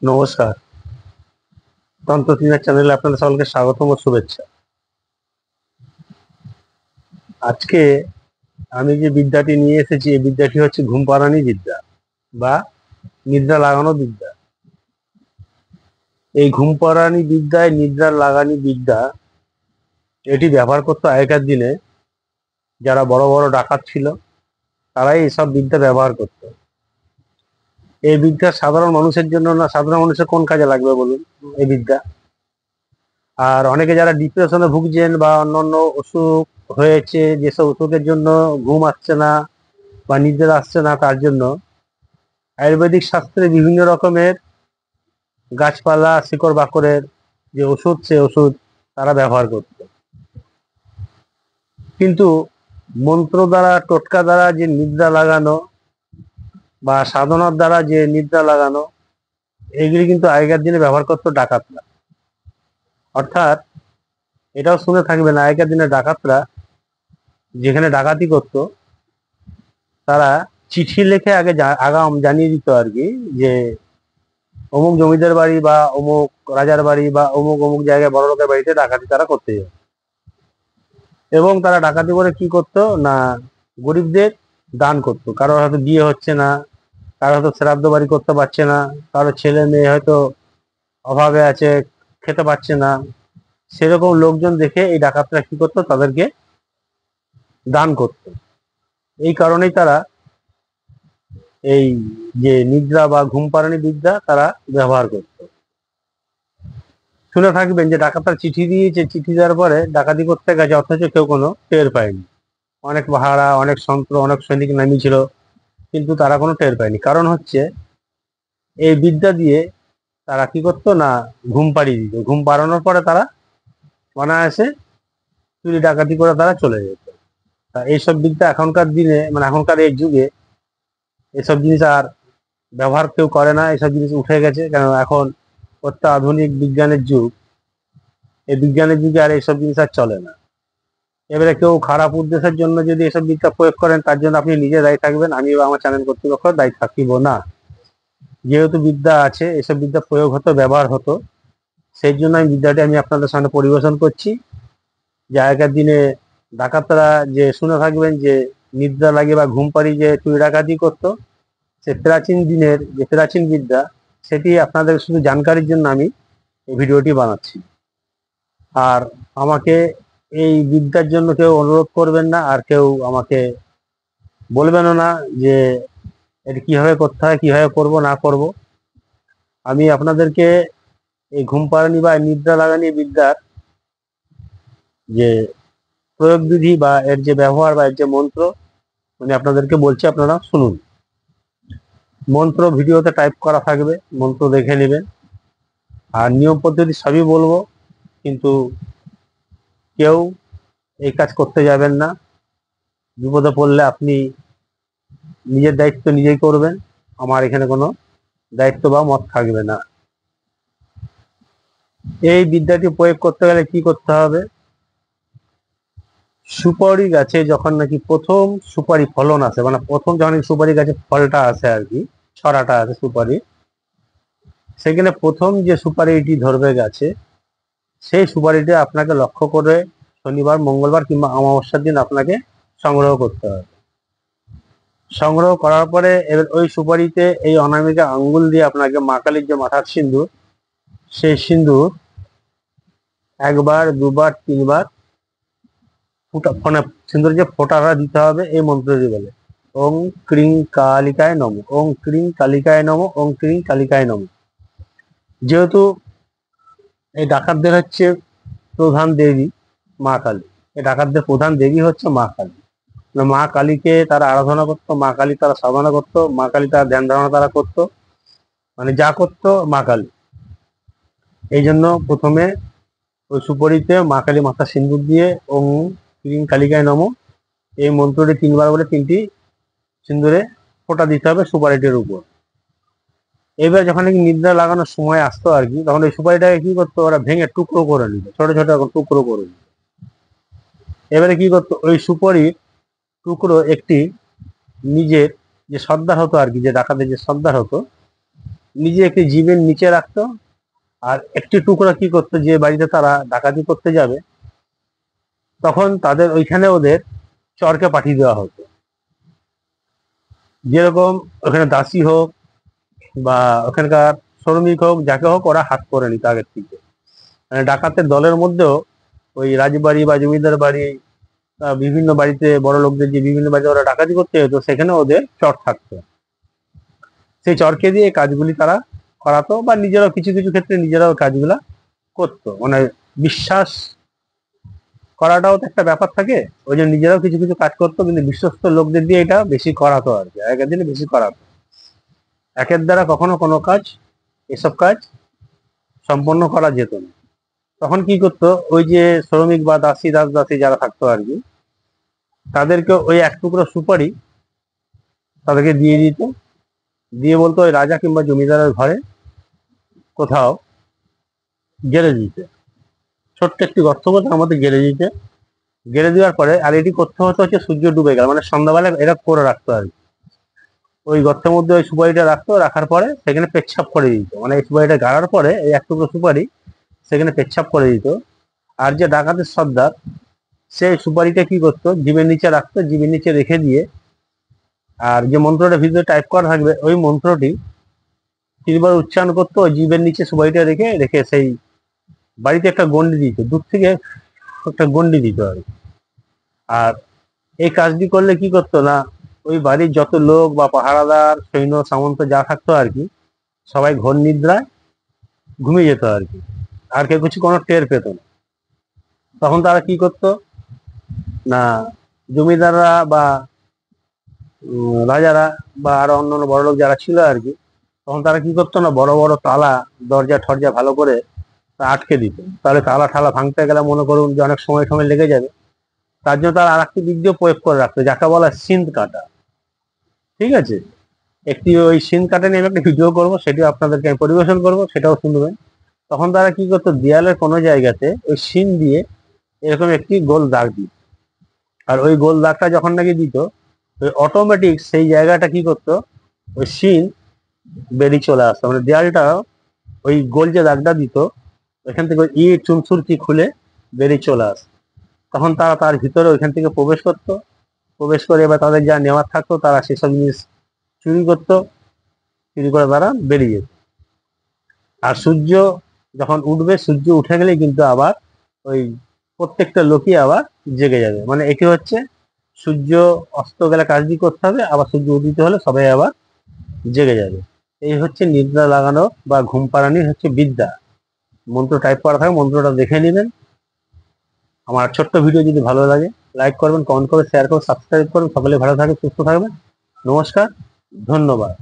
নমস্কার। তন্ত্রটিনার চ্যানেলে আপনাদের সকলকে স্বাগতম ও শুভেচ্ছা। আজকে আমি যে বিদ্যাটি নিয়ে এসেছি, এই বিদ্যাটি হচ্ছে ঘুম পাড়ানি বিদ্যা বা নিদ্রা লাগানো বিদ্যা। এই ঘুম পাড়ানি বিদ্যায় নিদ্রা লাগানি বিদ্যা এটি ব্যবহার করতো আগেকার দিনে যারা বড় বড় ডাকাত ছিল, তারাই এসব বিদ্যা ব্যবহার করত। এই বিদ্যা সাধারণ মানুষের জন্য না, সাধারণ মানুষের কোন কাজে লাগবে বলুন এই বিদ্যা? আর অনেকে যারা ডিপ্রেশনে ভুগছেন বা অন্যান্য অসুখ হয়েছে, যেসব অসুখের জন্য ঘুম আসছে না বা নিদ্রা আসছে না, তার জন্য আয়ুর্বেদিক শাস্ত্রে বিভিন্ন রকমের গাছপালা শিকড় বাকড়ের যে ওষুধ, সে ওষুধ তারা ব্যবহার করত। কিন্তু মন্ত্র দ্বারা, টোটকা দ্বারা যে নিদ্রা লাগানো বা সাধনার দ্বারা যে নিদ্রা লাগানো, এগুলি কিন্তু আগেকার দিনে ব্যবহার করতো ডাকাতরা। অর্থাৎ এটাও শুনে থাকবেন, আগেকার দিনে ডাকাতরা যেখানে ডাকাতি করতো, তারা চিঠি লিখে আগে আগাম জানিয়ে দিত আর কি, যে অমুক জমিদার বাড়ি বা অমুক রাজার বাড়ি বা অমুক অমুক জায়গায় বড় লোকের বাড়িতে ডাকাতি তারা করতে যায়। এবং তারা ডাকাতি করে কি করতো না, গরিবদের দান করতো। কারোর হয়তো বিয়ে হচ্ছে না, কারো হয়তো শ্রাদ্ধ বাড়ি করতে পারছে না, কারো ছেলে মেয়ে হয়তো অভাবে আছে, খেতে পাচ্ছে না, সেরকম লোকজন দেখে এই ডাকাতরা কি করতো, তাদেরকে দান করতো। এই কারণেই তারা এই যে নিদ্রা বা ঘুম পাড়ানি বিদ্যা তারা ব্যবহার করত। শুনে থাকবেন যে ডাকাতরা চিঠি দিয়েছে, চিঠি দেওয়ার পরে ডাকাতি করতে গেছে, অথচ কেউ কোনো টের পায়নি। অনেক পাহারা, অনেক সন্ত্র, অনেক সৈনিক নামিয়েছিল, কিন্তু তারা কোনো টের পায়নি। কারণ হচ্ছে এই বিদ্যা দিয়ে তারা কি করতো না, ঘুম পাড়িয়ে দিত। ঘুম পাড়ানোর পরে তারা অনায়াসে চুরি ডাকাতি করে তারা চলে যেত। তা এইসব বিদ্যা এখনকার দিনে, মানে এখনকার এই যুগে এসব জিনিস আর ব্যবহার কেউ করে না, এসব জিনিস উঠে গেছে। কারণ এখন অত্যাধুনিক বিজ্ঞানের যুগ, এই বিজ্ঞানের যুগে আর এইসব জিনিস আর চলে না। এবারে কেউ খারাপ উদ্দেশ্যের জন্য যদি এসব বিদ্যা প্রয়োগ করেন, তার জন্য আপনি নিজে দায়ী থাকবেন, আমি বা আমার চ্যানেল কর্তৃপক্ষ দায়ী থাকিব না। যেহেতু বিদ্যা আছে, এসব বিদ্যা প্রয়োগ হতো, ব্যবহার হতো, সেই জন্য আমি বিদ্যাটি আমি আপনাদের সামনে পরিবেশন করছি। যে আগেকার দিনে ডাকাতরা, যে শুনে থাকবেন যে নিদ্রা লাগে বা ঘুম পাড়ি যে চুরি ডাকাতি করতো, সে প্রাচীন দিনের যে প্রাচীন বিদ্যা, সেটি আপনাদের শুধু জানকারির জন্য আমি এই ভিডিওটি বানাচ্ছি। আর আমাকে এই বিদ্যার জন্য কেউ অনুরোধ করবেন না, আর কেউ আমাকে বলবেনও না যে এটা কিভাবে করতে হয়, কিভাবে করব না করব। আমি আপনাদেরকে এই ঘুম পাড়ানি বা নিদ্রা লাগানি বিদ্যার যে প্রয়োগ বিধি বা এর যে ব্যবহার বা এর যে মন্ত্র, আমি আপনাদেরকে বলছি, আপনারা শুনুন। মন্ত্র ভিডিওতে টাইপ করা থাকবে, মন্ত্র দেখে নেবেন। আর নিয়ম পদ্ধতি সবই বলবো, কিন্তু কেউ এই কাজ করতে যাবেন না। বিপদে পড়লে আপনি নিজের দায়িত্ব নিজেই করবেন, আমার এখানে কোনো দায়িত্ব বা মত থাকবে না। এই বিদ্যাটি প্রয়োগ করতে গেলে কি করতে হবে? সুপারি গাছে যখন নাকি প্রথম সুপারি ফলন আসে, মানে প্রথম যখন সুপারি গাছে ফলটা আসে আর কি, ছড়াটা আছে সুপারি, সেখানে প্রথম যে সুপারিটি ধরবে গাছে, সেই সুপারিটা আপনাকে লক্ষ্য করে শনিবার, মঙ্গলবার কিংবা অমাবস্যার দিন আপনাকে সংগ্রহ করতে হবে। সংগ্রহ করার পরে এবার ওই সুপারিতে এই অনামিকা আঙ্গুল দিয়ে আপনাকে মা কালীর যে মাথার সিন্দুর, সেই সিন্দুর একবার, দুবার, তিনবার ফুটা, মানে সিন্দুর যে ফোঁটাটা দিতে হবে এই মন্ত্রটি বলে, ওং ক্রিং কালিকায় নম, ওং ক্রিং কালিকায় নম, ওং ক্রিং কালিকায় নম। যেহেতু এই ডাকাতদের হচ্ছে প্রধান দেবী মা কালী, এই ডাকাতদের প্রধান দেবী হচ্ছে মা কালী। মা কালীকে তারা আরাধনা করতো, মা কালী তারা সাধনা করতো, মা কালী তারা ধ্যান ধারণা তারা করতো, মানে যা করতো মা কালী। এই জন্য প্রথমে ওই সুপরিতে মা কালী মাথা সিন্দুর দিয়ে ওং ক্রিং কালিকায় নম এই মন্ত্রটি তিনবার বলে তিনটি সিন্দুরে ফোঁটা দিতে হবে সুপারিটির উপর। এবার যখন নাকি নিদ্রা লাগানোর সময় আসতো আর কি, তখন ওই সুপারিটাকে কি করতো, ওরা ভেঙে টুকরো করে নিত, ছোট ছোট টুকরো করে নিত। এবারে কি করতো, ওই সুপারির টুকরো একটি নিজের যে সর্দার হতো আর কি, যে ডাকাতের যে সর্দার হতো, নিজে একটি জীবের নিচে রাখতো, আর একটি টুকরা কি করতো, যে বাড়িতে তারা ডাকাতি করতে যাবে তখন তাদের ওইখানে ওদের চরকে পাঠিয়ে দেওয়া হতো। যেরকম ওখানে দাসী হোক বা ওখানকার শ্রমিক হোক, যাকে হোক, ওরা হাত করে নিত আগের থেকে। মানে ডাকাতের দলের মধ্যেও ওই রাজবাড়ি বা জমিদার বাড়ি, বিভিন্ন বাড়িতে বড় লোকদের যে বিভিন্ন বাড়িতে ওরা ডাকাতি করতে যেত, সেখানে ওদের চর থাকতো। সেই চরকে দিয়ে এই কাজগুলি তারা করাতো, বা নিজেরাও কিছু কিছু ক্ষেত্রে নিজেরাও কাজগুলা করতো। মানে বিশ্বাস করাটাও তো একটা ব্যাপার থাকে, ওই জন্য নিজেরাও কিছু কিছু কাজ করতো, কিন্তু বিশ্বস্ত লোকদের দিয়ে এটা বেশি করাতো আর কি, আগের দিনে বেশি করাতো। একের দ্বারা কখনো কোনো কাজ, এসব কাজ সম্পন্ন করা যেত না। তখন কি করতো, ওই যে শ্রমিক বা দাসী দাসী যারা থাকতো আর কি, তাদেরকে ওই এক টুকরো সুপারি তাদেরকে দিয়ে দিত, দিয়ে বলতো ওই রাজা কিংবা জমিদারের ঘরে কোথাও গেড়ে দিতে। ছোট্ট একটি গর্ত করে তার মধ্যে গেড়ে দিতে। গেড়ে দেওয়ার পরে, আর এটি করতে হতো হচ্ছে সূর্য ডুবে গেল, মানে সন্ধ্যাবেলা এরা করে রাখতো আর কি। ওই গর্তের মধ্যে ওই সুপারিটা রাখতো, রাখার পরে সেখানে পেচ্ছাপ করে দিত। মানে এই সুপারিটা গাড়ার পরে এই এক টুকরো সুপারি সেখানে পেচ্ছাপ করে দিত। আর যে ডাকাতের সর্দার, সেই সুপারিটা কি করতো, জীবের নিচে রাখতো, জীবের নিচে রেখে দিয়ে, আর যে মন্ত্রটা ভিতরে টাইপ করা থাকবে ওই মন্ত্রটি তিনবার উচ্চারণ করতো, ওই জীবের নিচে সুপারিটা রেখে রেখে সেই বাড়িতে একটা গন্ডি দিত, দূর থেকে একটা গন্ডি দিত আর কি। আর এই কাজটি করলে কি করতো না, ওই বাড়ির যত লোক বা পাহারাদার সৈন্য সামন্ত যা থাকতো আর কি, সবাই ঘোর নিদ্রায় ঘুমিয়ে যেত আর কি। আর কেউ কিছু কোনো টের পেত না। তখন তারা কি করতো না, জমিদাররা বা রাজারা বা আরো অন্যান্য বড় লোক যারা ছিল আর কি, তখন তারা কি করতো না, বড় বড় তালা দরজা ঠরজা ভালো করে আটকে দিত। তাহলে তালা ঠালা ভাঙতে গেলে মনে করুন যে অনেক সময় সময় লেগে যাবে। তার জন্য তারা আর একটি দিক দিয়ে প্রয়োগ করে রাখতো, যাকে বলা সিন্ধ কাটা। ঠিক আছে, একটি ওই সিন্ধ কাটা নিয়ে আমি একটা ভিডিও করবো, সেটিও আপনাদেরকে আমি পরিবেশন করবো, সেটাও শুনবেন। তখন তারা কি করতো, দেয়ালের কোনো জায়গাতে ওই সিন দিয়ে এরকম একটি গোল দাগ দিত। আর ওই গোল দাগটা যখন নাকি দিত, ওই অটোমেটিক সেই জায়গাটা কি করতো, ওই সিন বেরিয়ে চলে আসতো। মানে দেয়ালটা ওই গোল যে দাগটা দিত, ওইখান থেকে ইট চুনসুরকি খুলে বেরিয়ে চলে আসতো। তখন তারা তার ভিতরে ওইখান থেকে প্রবেশ করতো, প্রবেশ করে এবার তাদের যা নেওয়ার থাকতো তারা সেসব জিনিস চুরি করতো, চুরি করে তারা বেরিয়ে যেত। আর সূর্য যখন উঠবে, সূর্য উঠে গেলে কিন্তু আবার ওই প্রত্যেকটা লোকই আবার জেগে যাবে। মানে এটি হচ্ছে সূর্য অস্ত গেলে কাজটি করতে হবে, আবার সূর্য উদিত হলে সবাই আবার জেগে যাবে। এই হচ্ছে নিদ্রা লাগানো বা ঘুম পাড়ানির হচ্ছে বিদ্যা। মন্ত্র টাইপ করা থাকে, মন্ত্রটা দেখে নেবেন। আমার ছোট্ট ভিডিও যদি ভালো লাগে লাইক করবেন, কমেন্ট করবেন, শেয়ার করবেন, সাবস্ক্রাইব করবেন। সকলে ভালো থাকবেন, সুস্থ থাকবেন। নমস্কার, ধন্যবাদ।